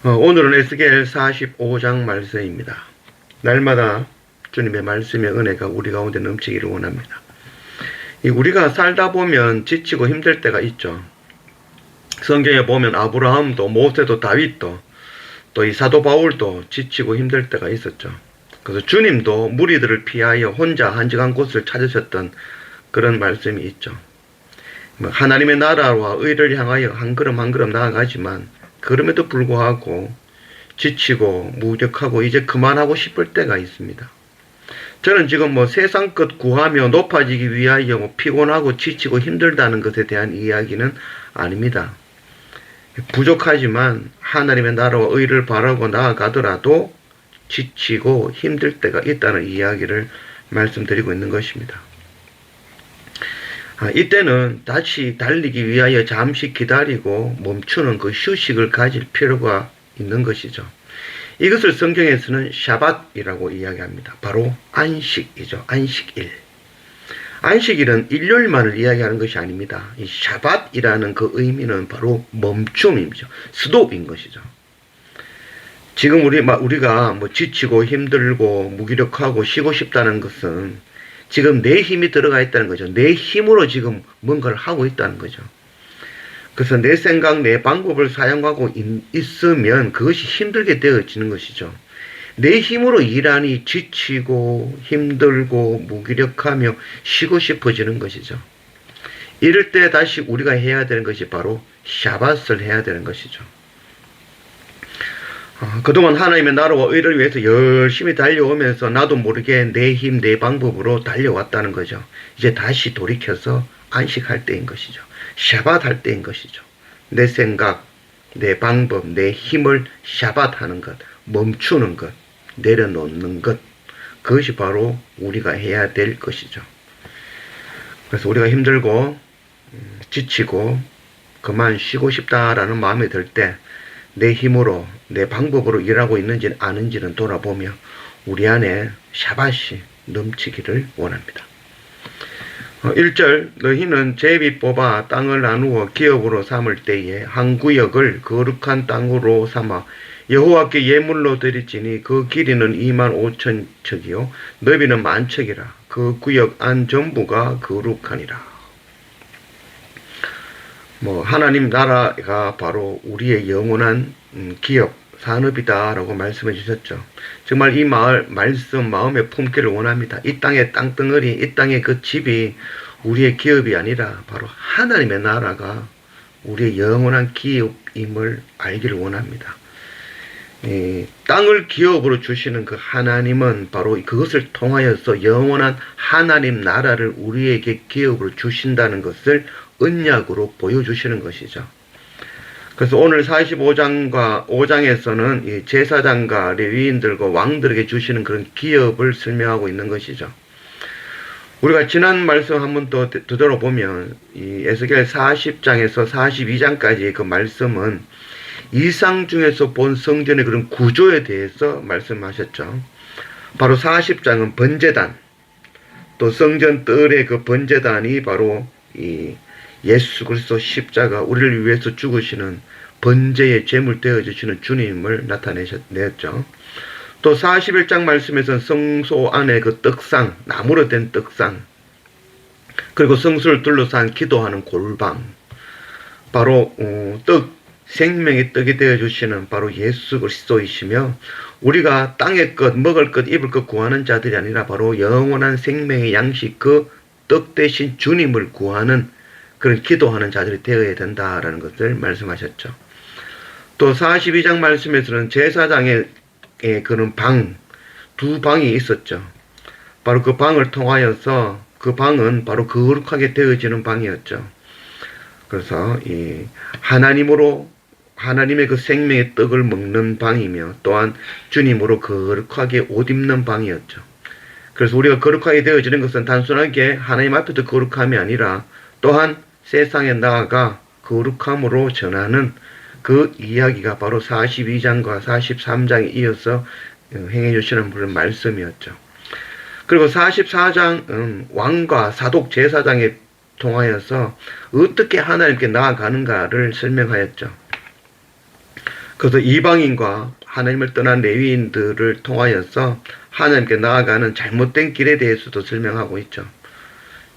오늘은 에스겔 45장 말씀입니다. 날마다 주님의 말씀의 은혜가 우리 가운데 넘치기를 원합니다. 우리가 살다 보면 지치고 힘들 때가 있죠. 성경에 보면 아브라함도 모세도 다윗도 또 이 사도 바울도 지치고 힘들 때가 있었죠. 그래서 주님도 무리들을 피하여 혼자 한적한 곳을 찾으셨던 그런 말씀이 있죠. 하나님의 나라와 의를 향하여 한 걸음 한 걸음 나아가지만 그럼에도 불구하고 지치고 무력하고 이제 그만하고 싶을 때가 있습니다. 저는 지금 세상 것 구하며 높아지기 위하여 피곤하고 지치고 힘들다는 것에 대한 이야기는 아닙니다. 부족하지만 하나님의 나라와 의를 바라고 나아가더라도 지치고 힘들 때가 있다는 이야기를 말씀드리고 있는 것입니다. 이때는 다시 달리기 위하여 잠시 기다리고 멈추는 그 휴식을 가질 필요가 있는 것이죠. 이것을 성경에서는 샤밧이라고 이야기합니다. 바로 안식이죠. 안식일. 안식일은 일요일만을 이야기하는 것이 아닙니다. 이 샤밧이라는 그 의미는 바로 멈춤이죠. 스톱인 것이죠. 지금 우리가 지치고 힘들고 무기력하고 쉬고 싶다는 것은 지금 내 힘이 들어가 있다는 거죠. 내 힘으로 지금 뭔가를 하고 있다는 거죠. 그래서 내 생각, 내 방법을 사용하고 있으면 그것이 힘들게 되어지는 것이죠. 내 힘으로 일하니 지치고 힘들고 무기력하며 쉬고 싶어지는 것이죠. 이럴 때 다시 우리가 해야 되는 것이 바로 샤밧을 해야 되는 것이죠. 그동안 하나님의 나라와 의를 위해서 열심히 달려오면서 나도 모르게 내 힘, 내 방법으로 달려왔다는 거죠. 이제 다시 돌이켜서 안식할 때인 것이죠. 샤밧할 때인 것이죠. 내 생각, 내 방법, 내 힘을 샤밧하는 것, 멈추는 것, 내려놓는 것, 그것이 바로 우리가 해야 될 것이죠. 그래서 우리가 힘들고 지치고 그만 쉬고 싶다라는 마음이 들 때 내 힘으로 내 방법으로 일하고 있는지 아는지는 돌아보며 우리 안에 샤밧이 넘치기를 원합니다. 1절 너희는 제비 뽑아 땅을 나누어 기업으로 삼을 때에 한 구역을 거룩한 땅으로 삼아 여호와께 예물로 드릴지니 그 길이는 25,000척이요 너비는 10,000척이라 그 구역 안 전부가 거룩하니라. 하나님 나라가 바로 우리의 영원한 기업, 산업이다라고 말씀해 주셨죠. 정말 이 말씀 마음에 품기를 원합니다. 이 땅의 땅덩어리, 이 땅의 그 집이 우리의 기업이 아니라 바로 하나님의 나라가 우리의 영원한 기업임을 알기를 원합니다. 땅을 기업으로 주시는 그 하나님은 바로 그것을 통하여서 영원한 하나님 나라를 우리에게 기업으로 주신다는 것을 언약으로 보여주시는 것이죠. 그래서 오늘 45장에서는 이 제사장과 레위인들과 왕들에게 주시는 그런 기업을 설명하고 있는 것이죠. 우리가 지난 말씀 한번 더 되돌아보면 이 에스겔 40장에서 42장까지의 그 말씀은 이상 중에서 본 성전의 그런 구조에 대해서 말씀하셨죠. 바로 40장은 번제단, 또 성전 뜰의 그 번제단이 바로 이 예수 그리스도 십자가 우리를 위해서 죽으시는 번제의 제물 되어주시는 주님을 나타내셨죠. 또 41장 말씀에서는 성소 안에 그 떡상, 나무로 된 떡상, 그리고 성소를 둘러싼 기도하는 골방, 바로 생명의 떡이 되어주시는 바로 예수 그리스도이시며 우리가 땅의 것, 먹을 것, 입을 것 구하는 자들이 아니라 바로 영원한 생명의 양식 그 떡 대신 주님을 구하는 그런 기도하는 자들이 되어야 된다라는 것을 말씀하셨죠. 또 42장 말씀에서는 제사장의 그런 두 방이 있었죠. 바로 그 방을 통하여서 그 방은 바로 거룩하게 되어지는 방이었죠. 그래서 이 하나님의 그 생명의 떡을 먹는 방이며 또한 주님으로 거룩하게 옷 입는 방이었죠. 그래서 우리가 거룩하게 되어지는 것은 단순하게 하나님 앞에서 거룩함이 아니라 또한 세상에 나아가 거룩함으로 전하는 그 이야기가 바로 42장과 43장에 이어서 행해 주시는 그런 말씀이었죠. 그리고 44장은 왕과 사독 제사장에 통하여서 어떻게 하나님께 나아가는가를 설명하였죠. 그래서 이방인과 하나님을 떠난 레위인들을 통하여서 하나님께 나아가는 잘못된 길에 대해서도 설명하고 있죠.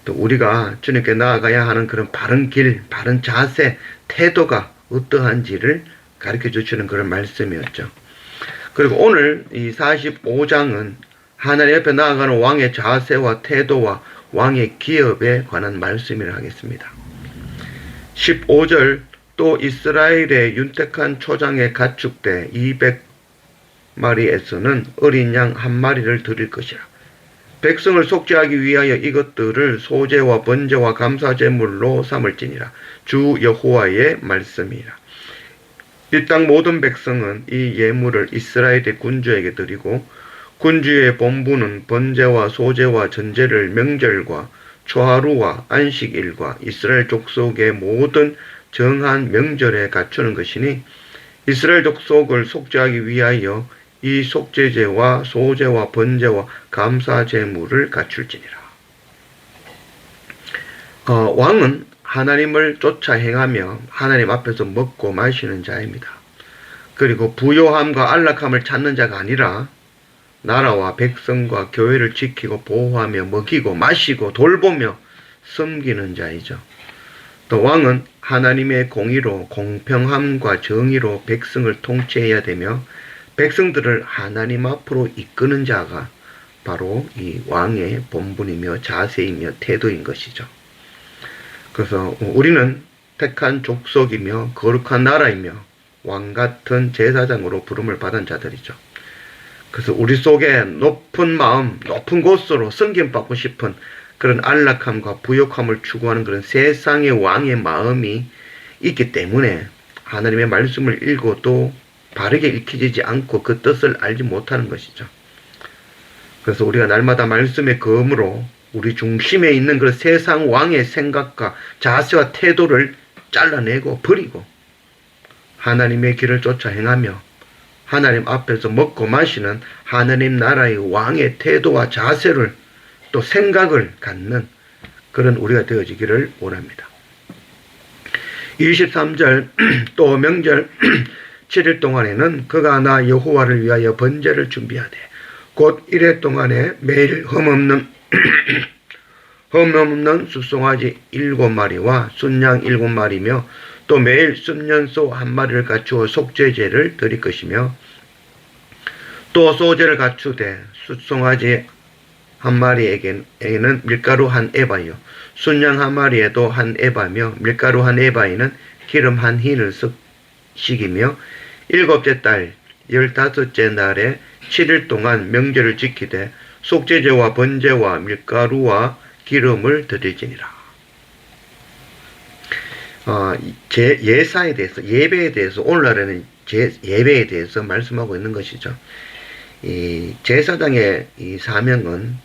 또 우리가 주님께 나아가야 하는 그런 바른 길, 바른 자세, 태도가 어떠한지를 가르쳐 주시는 그런 말씀이었죠. 그리고 오늘 이 45장은 하나님 앞에 나아가는 왕의 자세와 태도와 왕의 기업에 관한 말씀을 하겠습니다. 15절 또 이스라엘의 윤택한 초장에 가축대 200마리에서는 어린 양 한 마리를 드릴 것이라. 백성을 속죄하기 위하여 이것들을 소제와 번제와 감사제물로 삼을지니라. 주 여호와의 말씀이라. 이 땅 모든 백성은 이 예물을 이스라엘의 군주에게 드리고 군주의 본부는 번제와 소제와 전제를 명절과 초하루와 안식일과 이스라엘 족속의 모든 정한 명절에 갖추는 것이니 이스라엘 족속을 속죄하기 위하여 이 속죄제와 소제와 번제와 감사제물을 갖출지니라. 왕은 하나님을 쫓아 행하며 하나님 앞에서 먹고 마시는 자입니다. 그리고 부요함과 안락함을 찾는 자가 아니라 나라와 백성과 교회를 지키고 보호하며 먹이고 마시고 돌보며 섬기는 자이죠. 또 왕은 하나님의 공의로 공평함과 정의로 백성을 통치해야 되며 백성들을 하나님 앞으로 이끄는 자가 바로 이 왕의 본분이며 자세이며 태도인 것이죠. 그래서 우리는 택한 족속이며 거룩한 나라이며 왕같은 제사장으로 부름을 받은 자들이죠. 그래서 우리 속에 높은 마음, 높은 곳으로 섬김받고 싶은 그런 안락함과 부욕함을 추구하는 그런 세상의 왕의 마음이 있기 때문에 하나님의 말씀을 읽어도 바르게 읽혀지지 않고 그 뜻을 알지 못하는 것이죠. 그래서 우리가 날마다 말씀의 검으로 우리 중심에 있는 그 세상 왕의 생각과 자세와 태도를 잘라내고 버리고 하나님의 길을 쫓아 행하며 하나님 앞에서 먹고 마시는 하나님 나라의 왕의 태도와 자세를 또 생각을 갖는 그런 우리가 되어지기를 원합니다. 23절 또 명절 7일 동안에는 그가 나 여호와를 위하여 번제를 준비하되 곧 이래 동안에 매일 흠없는 숫송아지 7마리와 순양 7마리며 또 매일 순년소 1마리를 갖추어 속죄제를 드릴 것이며 또 소제를 갖추되 숫송아지 1마리에게는 밀가루 1에바요 순양 1마리에도 1에바며 밀가루 1에바에는 기름 1흰을 섞이며 7째 달 15째 날에 7일 동안 명절을 지키되 속죄제와 번제와 밀가루와 기름을 드릴지니라. 예사에 대해서 예배에 대해서 오늘날에는 예배에 대해서 말씀하고 있는 것이죠. 이 제사장의 이 사명은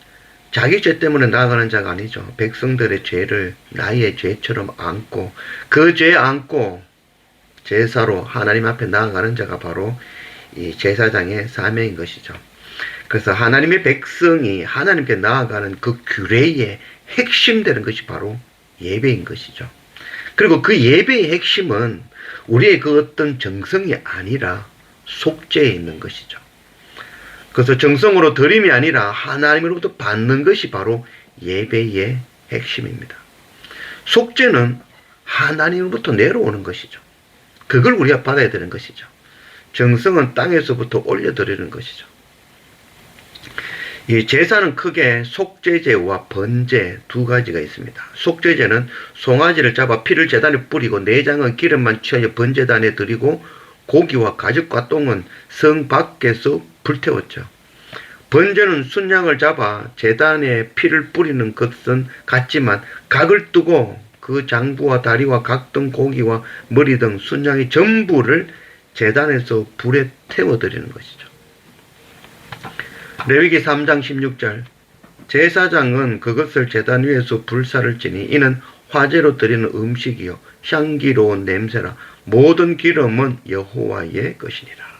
자기 죄 때문에 나아가는 자가 아니죠. 백성들의 죄를 나의 죄처럼 안고 그 죄 안고 제사로 하나님 앞에 나아가는 자가 바로 이 제사장의 사명인 것이죠. 그래서 하나님의 백성이 하나님께 나아가는 그 규례의 핵심되는 것이 바로 예배인 것이죠. 그리고 그 예배의 핵심은 우리의 그 어떤 정성이 아니라 속죄에 있는 것이죠. 그래서 정성으로 드림이 아니라 하나님으로부터 받는 것이 바로 예배의 핵심입니다. 속죄는 하나님으로부터 내려오는 것이죠. 그걸 우리가 받아야 되는 것이죠. 정성은 땅에서부터 올려드리는 것이죠. 이 제사는 크게 속죄제와 번제 두 가지가 있습니다. 속죄제는 송아지를 잡아 피를 제단에 뿌리고 내장은 기름만 취하여 번제단에 드리고 고기와 가죽과 똥은 성 밖에서 불태웠죠. 번제는 순양을 잡아 제단에 피를 뿌리는 것은 같지만 각을 뜨고 그 장부와 다리와 각 등 고기와 머리 등 순양의 전부를 제단에서 불에 태워드리는 것이죠. 레위기 3장 16절 제사장은 그것을 제단 위에서 불사를 지니 이는 화제로 드리는 음식이요 향기로운 냄새라 모든 기름은 여호와의 것이니라.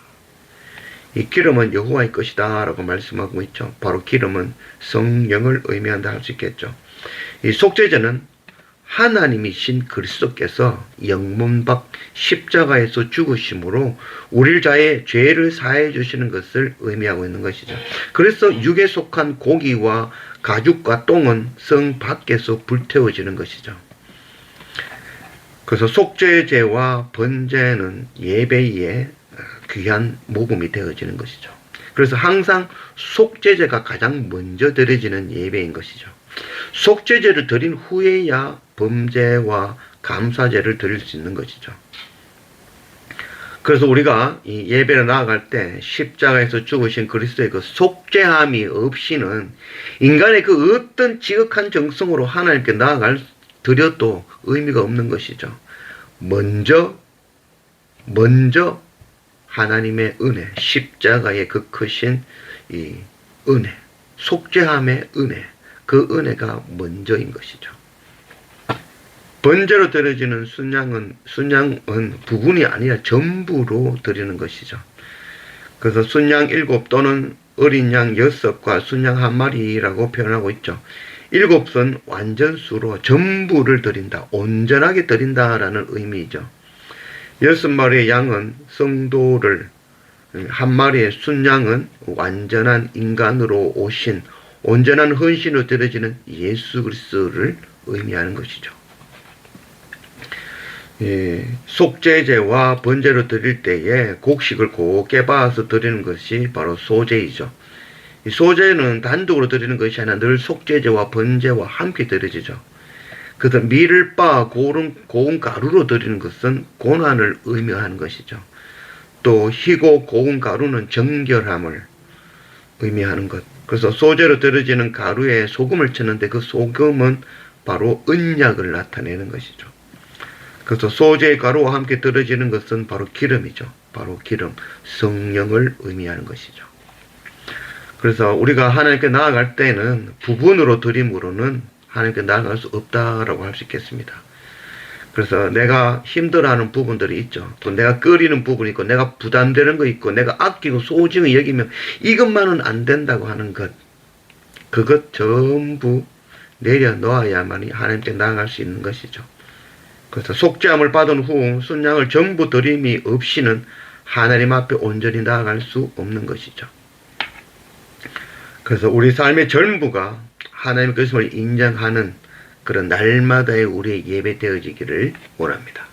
이 기름은 여호와의 것이다 라고 말씀하고 있죠. 바로 기름은 성령을 의미한다 할 수 있겠죠. 이 속죄제는 하나님이신 그리스도께서 영문박 십자가에서 죽으심으로 우리 자의 죄를 사해 주시는 것을 의미하고 있는 것이죠. 그래서 육에 속한 고기와 가죽과 똥은 성 밖에서 불태워지는 것이죠. 그래서 속죄제와 번제는 예배의 귀한 모금이 되어지는 것이죠. 그래서 항상 속죄제가 가장 먼저 드려지는 예배인 것이죠. 속죄제를 드린 후에야 범죄와 감사제를 드릴 수 있는 것이죠. 그래서 우리가 이 예배를 나아갈 때 십자가에서 죽으신 그리스도의 그 속죄함이 없이는 인간의 그 어떤 지극한 정성으로 하나님께 드려도 의미가 없는 것이죠. 먼저 하나님의 은혜, 십자가의 그 크신 이 은혜, 속죄함의 은혜, 그 은혜가 먼저인 것이죠. 번제로 드려지는 순양은 부분이 아니라 전부로 드리는 것이죠. 그래서 순양 7 또는 어린 양 6과 순양 1마리라고 표현하고 있죠. 7은 완전수로 전부를 드린다, 온전하게 드린다라는 의미이죠. 6마리의 양은 성도를, 1마리의 순양은 완전한 인간으로 오신 온전한 헌신으로 드려지는 예수 그리스도를 의미하는 것이죠. 속죄제와 번제로 드릴 때에 곡식을 곱게 빻아서 드리는 것이 바로 소제이죠. 이 소제는 단독으로 드리는 것이 아니라 늘 속죄제와 번제와 함께 드려지죠. 그래서 밀을 빻아 고운 가루로 드리는 것은 고난을 의미하는 것이죠. 또 희고 고운 가루는 정결함을 의미하는 것. 그래서 소제로 드려지는 가루에 소금을 쳤는데 그 소금은 바로 언약을 나타내는 것이죠. 그래서 소제 가루와 함께 드려지는 것은 바로 기름이죠. 바로 기름, 성령을 의미하는 것이죠. 그래서 우리가 하나님께 나아갈 때는 부분으로 드림으로는 하나님께 나아갈 수 없다라고 할 수 있겠습니다. 그래서 내가 힘들어하는 부분들이 있죠. 또 내가 꺼리는 부분이 있고, 내가 부담되는 거 있고, 내가 아끼고 소중히 여기면 이것만은 안 된다고 하는 것, 그것 전부 내려놓아야만이 하나님께 나아갈 수 있는 것이죠. 그래서 속죄함을 받은 후 순양을 전부 드림이 없이는 하나님 앞에 온전히 나아갈 수 없는 것이죠. 그래서 우리 삶의 전부가 하나님의 그리스도를 인정하는 그런 날마다의 우리의 예배 되어지기를 원합니다.